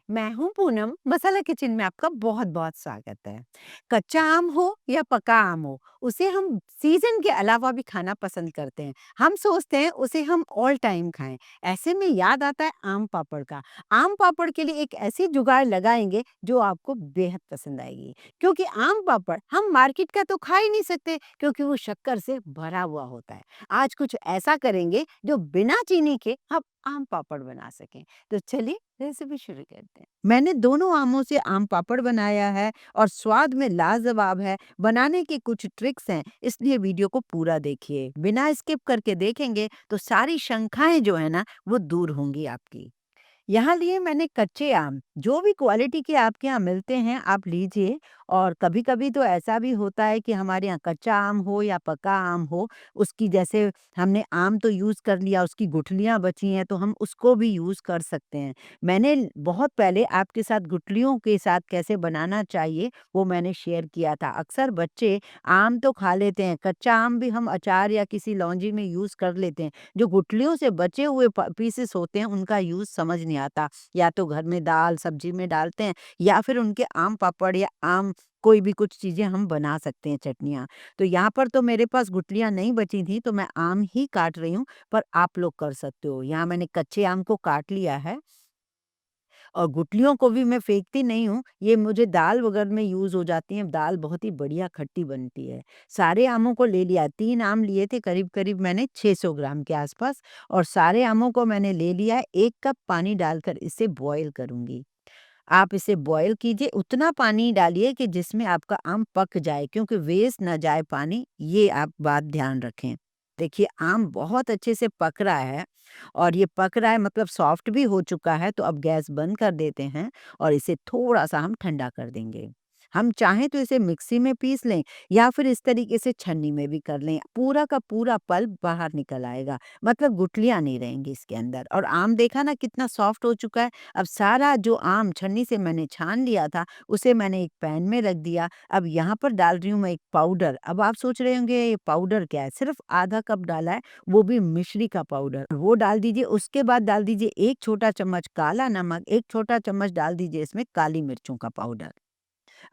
मैं हूँ पूनम, मसाला किचन में आपका बहुत-बहुत स्वागत है। कच्चा आम हो या पका आम हो, उसे हम सीज़न के अलावा भी खाना पसंद करते हैं। हम सोचते हैं उसे हम ऑल टाइम खाएँ। ऐसे में याद आता है आम पापड़ का। आम पापड़ के लिए एक ऐसी जुगाड़ लगाएँगे जो आपको बेहद पसंद आएगी। क्योंकि आम पापड़ हम मार्केट का तो खा ही नहीं सकते क्योंकि वो शक्कर से भरा हुआ होता है। आज कुछ ऐसा करेंगे जो बिना चीनी के हम आम पापड़ बना सकें। तो चलिए रेसिपी शुरू करते हैं। मैंने दोनों आमों से आम पापड़ बनाया है और स्वाद में लाजवाब है। बनाने की कुछ ट्रिक्स हैं, इसलिए वीडियो को पूरा देखिए। बिना स्किप करके देखेंगे तो सारी शंकाएं जो है ना वो दूर होंगी आपकी। यहाँ लिए मैंने कच्चे आम, जो भी क्वालिटी के आपके यहाँ मिलते हैं आप लीजिए। और कभी-कभी तो ऐसा भी होता है कि हमारे यहाँ कच्चा आम हो या पका आम हो, उसकी जैसे हमने आम तो यूज़ कर लिया, उसकी गुठलियाँ बची हैं तो हम उसको भी यूज़ कर सकते हैं। मैंने बहुत पहले आपके साथ गुठलियों के साथ कैसे बनाना चाहिए, वो मैंने शेयर किया था। अक्सर बच्चे आम तो खा लेते हैं, कच्चा आम भी हम अचार या किसी लौंजी में यूज़ कर लेते हैं। जो गुठलियों से बचे हुए पीसेस होते हैं उनका यूज़ समझ नहीं आता। या तो घर में दाल सब्जी में डालते हैं या फिर उनके आम पापड़ या आम कोई भी कुछ चीज़ें हम बना सकते हैं चटनियाँ। तो यहाँ पर तो मेरे पास गुठलियाँ नहीं बची थी तो मैं आम ही काट रही हूँ, पर आप लोग कर सकते हो। यहाँ मैंने कच्चे आम को काट लिया है और गुठलियों को भी मैं फेंकती नहीं हूँ, ये मुझे दाल वगैरह में यूज़ हो जाती हैं, दाल बहुत ही बढ़िया खट्टी बनती है। सारे आमों को ले लिया, 3 आम लिए थे करीब-करीब मैंने 600 ग्राम के आसपास और सारे आमों को मैंने ले लिया है, 1 कप पानी डालकर इसे बॉयल करूँगी। आप इसे बॉयल कीजिए, उतना पानी डालिए कि जिसमें आपका आम पक जाए क्योंकि वेस्ट ना जाए पानी, ये आप बात ध्यान रखें। देखिए आम बहुत अच्छे से पक रहा है और ये पक रहा है मतलब सॉफ्ट भी हो चुका है, तो अब गैस बंद कर देते हैं और इसे थोड़ा-सा हम ठंडा कर देंगे। हम चाहें तो इसे मिक्सी में पीस लें या फिर इस तरीके से छन्नी में भी कर लें, पूरा का पूरा पल्प बाहर निकल आएगा, मतलब गुठलियाँ नहीं रहेंगी इसके अंदर। और आम देखा ना कितना सॉफ्ट हो चुका है। अब सारा जो आम छन्नी से मैंने छान लिया था, उसे मैंने एक पैन में रख दिया। अब यहाँ पर डाल रही हूँ मैं एक पाउडर। अब आप सोच रहे होंगे ये पाउडर क्या है? सिर्फ़ आधा कप डाला है, वो भी मिश्री का पाउडर। वो डाल दीजिए, उसके बाद डाल दीजिए 1 छोटा चम्मच काला नमक, 1 छोटा चम्मच डाल दीजिए इसमें काली मिर्चों का पाउडर।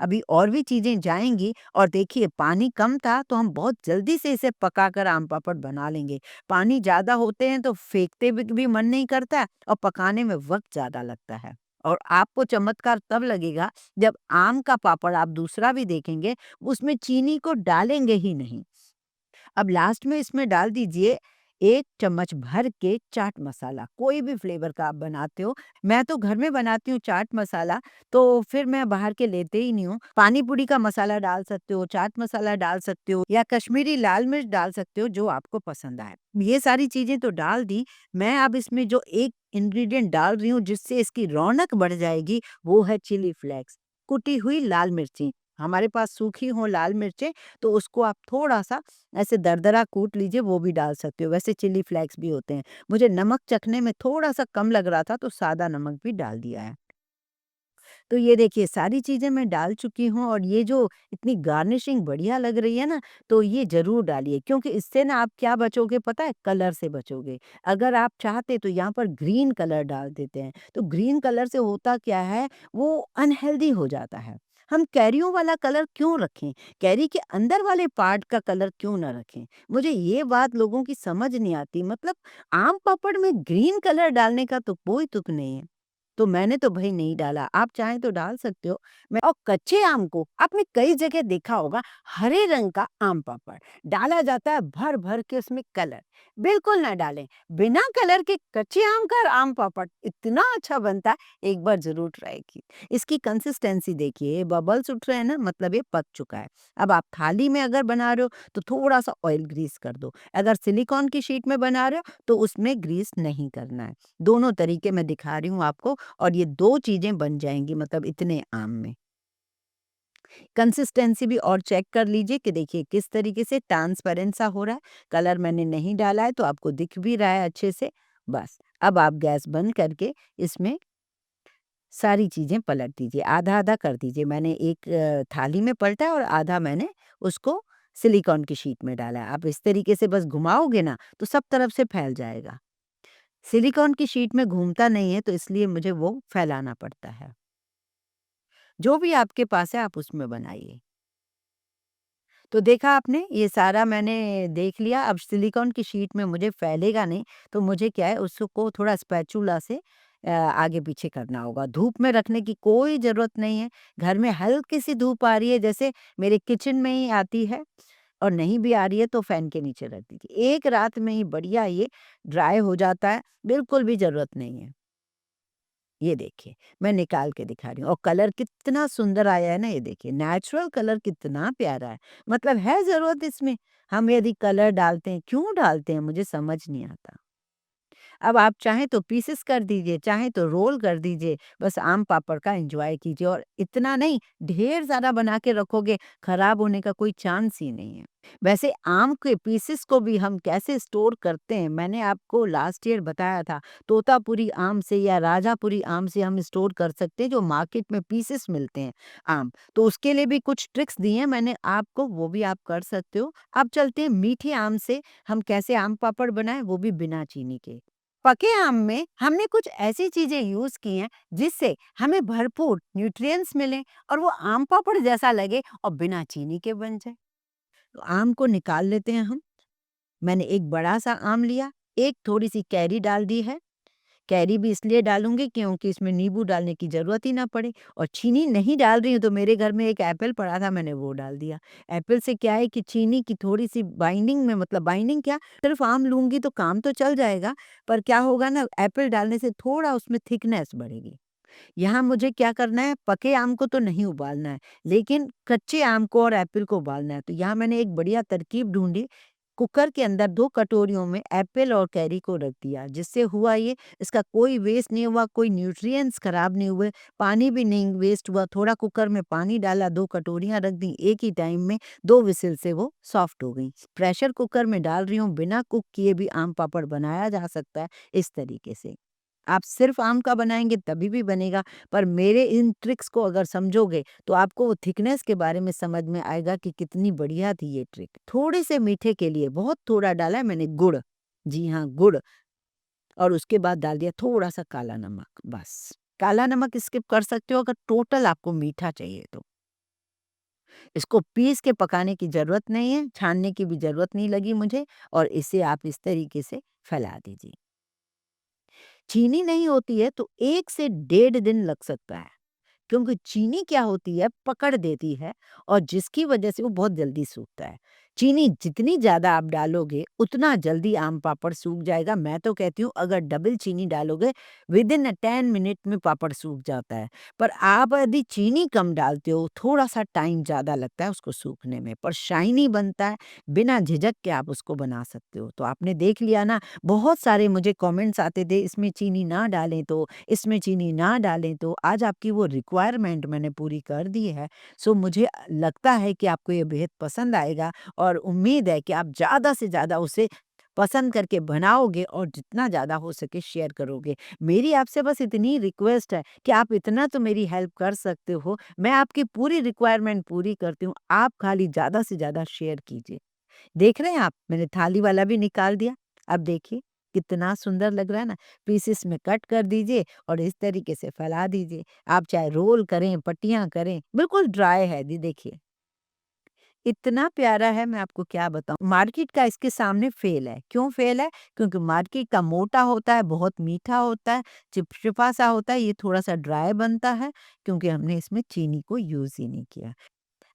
अभी और भी चीज़ें जाएँगी और देखिए पानी कम था तो हम बहुत जल्दी से इसे पकाकर आम पापड़ बना लेंगे। पानी ज़्यादा होते हैं तो फेंकते भी मन नहीं करता है और पकाने में वक़्त ज़्यादा लगता है। और आपको चमत्कार तब लगेगा जब आम का पापड़ आप दूसरा भी देखेंगे, उसमें चीनी को डालेंगे ही नहीं। अब लास्ट में इसमें डाल दीजिए 1 चम्मच भर के चाट मसाला, कोई भी फ्लेवर का आप बनाते हो। मैं तो घर में बनाती हूँ चाट मसाला, तो फिर मैं बाहर के लेते ही नहीं हूँ। पानी पूरी का मसाला डाल सकते हो, चाट मसाला डाल सकते हो या कश्मीरी लाल मिर्च डाल सकते हो, जो आपको पसंद आए। ये सारी चीज़ें तो डाल दी, मैं अब इसमें जो एक इंग्रीडिएंट डाल रही हूँ जिससे इसकी रौनक बढ़ जाएगी, वो है चिली फ्लेक्स, कुटी हुई लाल मिर्ची। हमारे पास सूखी हो लाल मिर्चें, तो उसको आप थोड़ा-सा ऐसे दरदरा कूट लीजिए, वो भी डाल सकते हो। वैसे चिली फ्लेक्स भी होते हैं। मुझे नमक चखने में थोड़ा-सा कम लग रहा था तो सादा नमक भी डाल दिया है। तो ये देखिए सारी चीज़ें मैं डाल चुकी हूँ और ये जो इतनी गार्निशिंग बढ़िया लग रही है ना, तो ये ज़रूर डालिए क्योंकि इससे ना आप क्या बचोगे पता है? कलर से बचोगे। अगर आप चाहते तो यहाँ पर ग्रीन कलर डाल देते हैं। तो ग्रीन कलर से होता क्या है? वो अनहेल्दी हो जाता है। हम कैरियों वाला कलर क्यों रखें? कैरी के अंदर वाले पार्ट का कलर क्यों ना रखें? मुझे ये बात लोगों की समझ नहीं आती। मतलब आम पापड़ में ग्रीन कलर डालने का तो कोई तुक नहीं है। तो मैंने तो भई नहीं डाला, आप चाहें तो डाल सकते हो। मैं और कच्चे आम को आपने कई जगह देखा होगा, हरे रंग का आम पापड़ डाला जाता है भर-भर के उसमें कलर। बिल्कुल ना डालें, बिना कलर के कच्चे आम का आम पापड़ इतना अच्छा बनता है, एक बार ज़रूर ट्राई कीजिए। इसकी कंसिस्टेंसी देखिए, बबल्स उठ रहे हैं ना मतलब ये पक चुका है। अब आप थाली में अगर बना रहे हो तो थोड़ा-सा ऑयल ग्रीस कर दो। अगर सिलिकॉन की शीट में बना रहे हो तो उसमें ग्रीस नहीं करना है। दोनों तरीके मैं दिखा रही हूँ आपको और ये 2 चीज़ें बन जाएँगी मतलब इतने आम में। कंसिस्टेंसी भी और चेक कर लीजिए कि देखिए किस तरीके से ट्रांसपेरेंट सा हो रहा है। कलर मैंने नहीं डाला है तो आपको दिख भी रहा है अच्छे से। बस, अब आप गैस बंद करके इसमें सारी चीज़ें पलट दीजिए, आधा-आधा कर दीजिए। मैंने एक थाली में पलटा है और आधा मैंने उसको सिलिकॉन की शीट में डाला है। आप इस तरीके से बस घुमाओगे ना तो सब तरफ से फैल जाएगा। सिलिकॉन की शीट में घूमता नहीं है, तो इसलिए मुझे वो फैलाना पड़ता है। जो भी आपके पास है आप उसमें बनाइए। तो देखा आपने, ये सारा मैंने देख लिया। अब सिलिकॉन की शीट में मुझे फैलेगा नहीं, तो मुझे क्या है उसको थोड़ा स्पैचुला से आगे-पीछे करना होगा। धूप में रखने की कोई ज़रूरत नहीं है। घर में हल्की-सी धूप आ रही है, जैसे मेरे किचन में ही आती है, और नहीं भी आ रही है तो फ़ैन के नीचे रख दीजिए। एक रात में ही बढ़िया ये ड्राई हो जाता है, बिल्कुल भी ज़रूरत नहीं है। ये देखिए, मैं निकाल के दिखा रही हूँ, और कलर कितना सुंदर आया है ना, ये देखिए नेचुरल कलर कितना प्यारा है। मतलब है ज़रूरत इसमें, हम यदि कलर डालते हैं, क्यों डालते हैं मुझे समझ नहीं आता। अब आप चाहें तो पीसेस कर दीजिए, चाहें तो रोल कर दीजिए, बस आम पापड़ का एन्जॉय कीजिए, और इतना नहीं, ढेर सारा बना के रखोगे, खराब होने का कोई चांस ही नहीं है। वैसे आम के पीसेस को भी हम कैसे स्टोर करते हैं, मैंने आपको लास्ट ईयर बताया था। तोतापुरी आम से या राजापुरी आम से हम स्टोर कर सकते हैं, जो मार्केट में पीसेस मिलते हैं आम। तो उसके लिए भी कुछ ट्रिक्स दिए हैं मैंने आपको, वो भी आप कर सकते हो। अब चलते हैं मीठे आम से हम कैसे आम पापड़ बनाएँ, वो भी बिना चीनी के। पके आम में हमने कुछ ऐसी चीजें यूज की हैं जिससे हमें भरपूर न्यूट्रिएंट्स मिलें, और वो आम पापड़ जैसा लगे और बिना चीनी के बन जाए। तो आम को निकाल लेते हैं हम। मैंने एक बड़ा सा आम लिया, एक थोड़ी सी कैरी डाल दी है। कैरी भी इसलिए डालूँगी क्योंकि इसमें नींबू डालने की ज़रूरत ही ना पड़े, और चीनी नहीं डाल रही हूँ, तो मेरे घर में एक एप्पल पड़ा था, मैंने वो डाल दिया। एप्पल से क्या है कि चीनी की थोड़ी-सी बाइंडिंग में, मतलब बाइंडिंग क्या, सिर्फ़ आम लूँगी तो काम तो चल जाएगा, पर क्या होगा ना, एप्पल डालने से थोड़ा उसमें थिकनेस बढ़ेगी। यहाँ मुझे क्या करना है, पके आम को तो नहीं उबालना है, लेकिन कच्चे आम को और एप्पल को उबालना है। तो यहाँ मैंने एक बढ़िया तरकीब ढूँढी, कुकर के अंदर 2 कटोरियों में एप्पल और कैरी को रख दिया। जिससे हुआ ये, इसका कोई वेस्ट नहीं हुआ, कोई न्यूट्रिएंट्स खराब नहीं हुए, पानी भी नहीं वेस्ट हुआ। थोड़ा कुकर में पानी डाला, 2 कटोरियाँ रख दी, एक ही टाइम में 2 व्हिसिल से वो सॉफ्ट हो गई। प्रेशर कुकर में डाल रही हूँ, बिना कुक किए भी आम पापड़ बनाया जा सकता है इस तरीके से। आप सिर्फ़ आम का बनाएँगे तभी भी बनेगा, पर मेरे इन ट्रिक्स को अगर समझोगे, तो आपको वो थिकनेस के बारे में समझ में आएगा कि कितनी बढ़िया थी ये ट्रिक। थोड़े से मीठे के लिए बहुत थोड़ा डाला है मैंने गुड़, जी हाँ, गुड़, और उसके बाद डाल दिया थोड़ा-सा काला नमक, बस। काला नमक स्किप कर सकते हो अगर टोटल आपको मीठा चाहिए तो। इसको पीस के पकाने की ज़रूरत नहीं है, छानने की भी ज़रूरत नहीं लगी मुझे, और इसे आप इस तरीके से फैला दीजिए। चीनी नहीं होती है तो 1 से डेढ़ दिन लग सकता है। क्योंकि चीनी क्या होती है, पकड़ देती है, और जिसकी वजह से वो बहुत जल्दी सूखता है। चीनी जितनी ज़्यादा आप डालोगे, उतना जल्दी आम पापड़ सूख जाएगा। मैं तो कहती हूँ अगर डबल चीनी डालोगे, विदिन 10 मिनट में पापड़ सूख जाता है। पर आप यदि चीनी कम डालते हो, थोड़ा-सा टाइम ज़्यादा लगता है उसको सूखने में, पर शाइनी बनता है, बिना झिझक के आप उसको बना सकते हो। तो आपने देख लिया ना, बहुत सारे मुझे कमेंट्स आते थे, इसमें चीनी ना डालें तो, इसमें चीनी ना डालें तो। आज आपकी वो रिक्वायरमेंट मैंने पूरी कर दी है। सो मुझे लगता है कि आपको ये बेहद पसंद आएगा, और उम्मीद है कि आप ज़्यादा से ज़्यादा उसे पसंद करके बनाओगे, और जितना ज़्यादा हो सके शेयर करोगे। मेरी आपसे बस इतनी रिक्वेस्ट है कि आप इतना तो मेरी हेल्प कर सकते हो। मैं आपकी पूरी रिक्वायरमेंट पूरी करती हूँ, आप खाली ज़्यादा से ज़्यादा शेयर कीजिए। देख रहे हैं आप, मैंने थाली वाला भी निकाल दिया। अब देखिए कितना सुंदर लग रहा है ना? पीसेस में कट कर दीजिए और इस तरीके से फैला दीजिए। आप चाहे रोल करें, पट्टियाँ करें, बिल्कुल ड्राई है जी देखिए। इतना प्यारा है, मैं आपको क्या बताऊँ। मार्केट का इसके सामने फ़ेल है। क्यों फ़ेल है? क्योंकि मार्केट का मोटा होता है, बहुत मीठा होता है, चिपचिपा सा होता है, ये थोड़ा-सा ड्राई बनता है, क्योंकि हमने इसमें चीनी को यूज़ ही नहीं किया।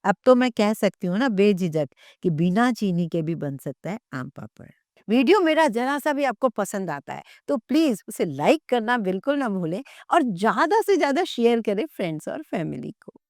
अब तो मैं कह सकती हूँ ना बेझिझक कि बिना चीनी के भी बन सकता है आम पापड़। वीडियो मेरा ज़रा-सा भी आपको पसंद आता है, तो प्लीज़ उसे लाइक करना बिल्कुल ना भूलें, और ज़्यादा से ज़्यादा शेयर करें फ्रेंड्स और फैमिली को।